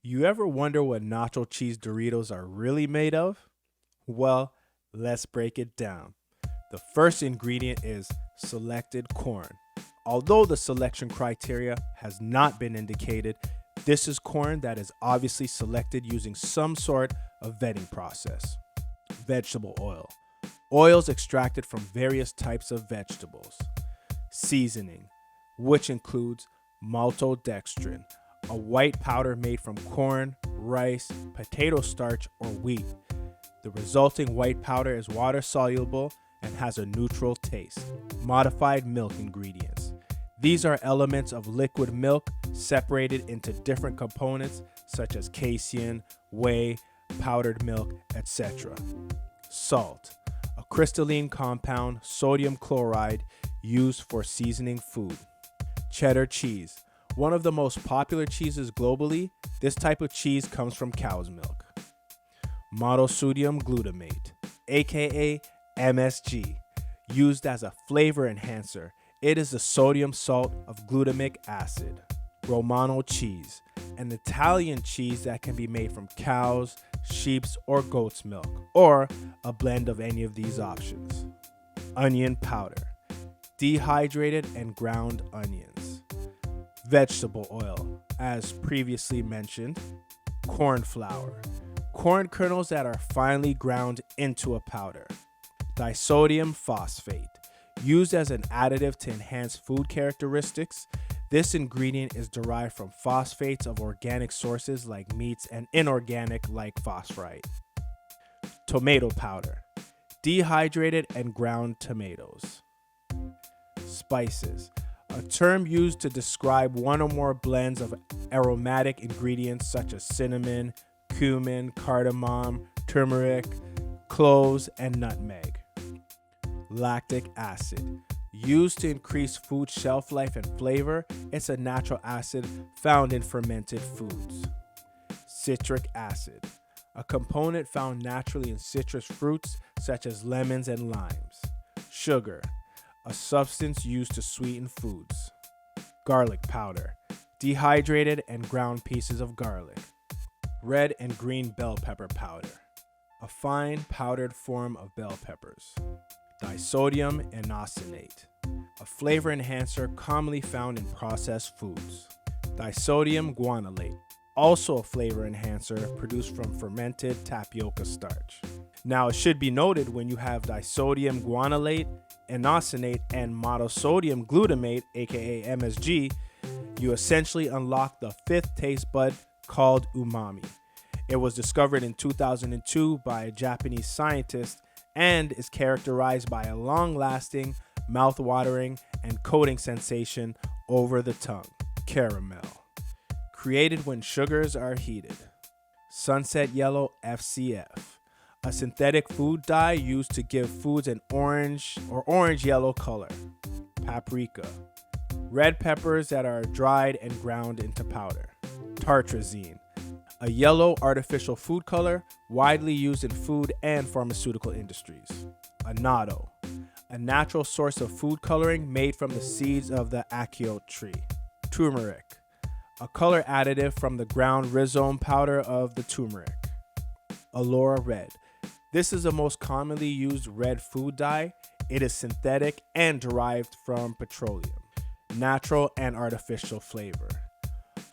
You ever wonder what Nacho Cheese Doritos are really made of? Well, let's break it down. The first ingredient is selected corn. Although the selection criteria has not been indicated, this is corn that is obviously selected using some sort of vetting process. Vegetable oil. Oils extracted from various types of vegetables. Seasoning, which includes Maltodextrin, a white powder made from corn, rice, potato starch, or wheat. The resulting white powder is water soluble and has a neutral taste. Modified milk ingredients. These are elements of liquid milk separated into different components such as casein, whey, powdered milk, etc. Salt, a crystalline compound, sodium chloride, used for seasoning food. Cheddar cheese, one of the most popular cheeses globally. This type of cheese comes from cow's milk. Monosodium Glutamate, aka MSG, used as a flavor enhancer. It is the sodium salt of glutamic acid. Romana Cheese, an Italian cheese that can be made from cows, sheep's, or goat's milk, or a blend of any of these options. Onion powder, dehydrated and ground onions. Vegetable oil, as previously mentioned. Corn flour, corn kernels that are finely ground into a powder. Disodium Phosphate, used as an additive to enhance food characteristics. This ingredient is derived from phosphates of organic sources like meats and inorganic like phosphorite. Tomato powder, dehydrated and ground tomatoes. Spices, a term used to describe one or more blends of aromatic ingredients such as cinnamon, cumin, cardamom, turmeric, cloves, and nutmeg. Lactic acid, used to increase food shelf life and flavor. It's a natural acid found in fermented foods. Citric acid, a component found naturally in citrus fruits such as lemons and limes. Sugar, a substance used to sweeten foods. Garlic powder, dehydrated and ground pieces of garlic. Red and green bell pepper powder, a fine powdered form of bell peppers. Disodium Inosinate, a flavor enhancer commonly found in processed foods. Disodium Guanylate, also a flavor enhancer produced from fermented tapioca starch. Now, it should be noted when you have disodium guanylate, inosinate, and monosodium glutamate, aka MSG, you essentially unlock the fifth taste bud called umami. It was discovered in 2002 by a Japanese scientist and is characterized by a long-lasting, mouth-watering, and coating sensation over the tongue. Caramel, created when sugars are heated. Sunset Yellow FCF, a synthetic food dye used to give foods an orange or orange-yellow color. Paprika, red peppers that are dried and ground into powder. Tartrazine, a yellow artificial food color widely used in food and pharmaceutical industries. Annatto, a natural source of food coloring made from the seeds of the akio tree. Turmeric, a color additive from the ground rhizome powder of the turmeric. Allura Red, this is the most commonly used red food dye. It is synthetic and derived from petroleum. Natural and artificial flavor,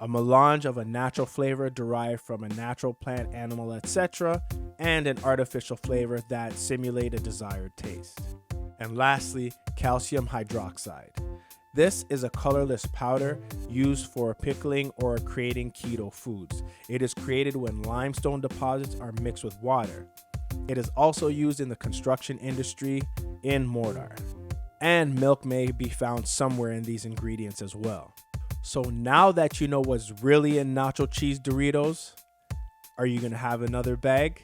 a melange of a natural flavor derived from a natural plant, animal, etc., and an artificial flavor that simulate a desired taste. And lastly, calcium hydroxide. This is a colorless powder used for pickling or creating keto foods. It is created when limestone deposits are mixed with water. It is also used in the construction industry in mortar. And milk may be found somewhere in these ingredients as well. So now that you know what's really in Nacho Cheese Doritos, are you gonna have another bag?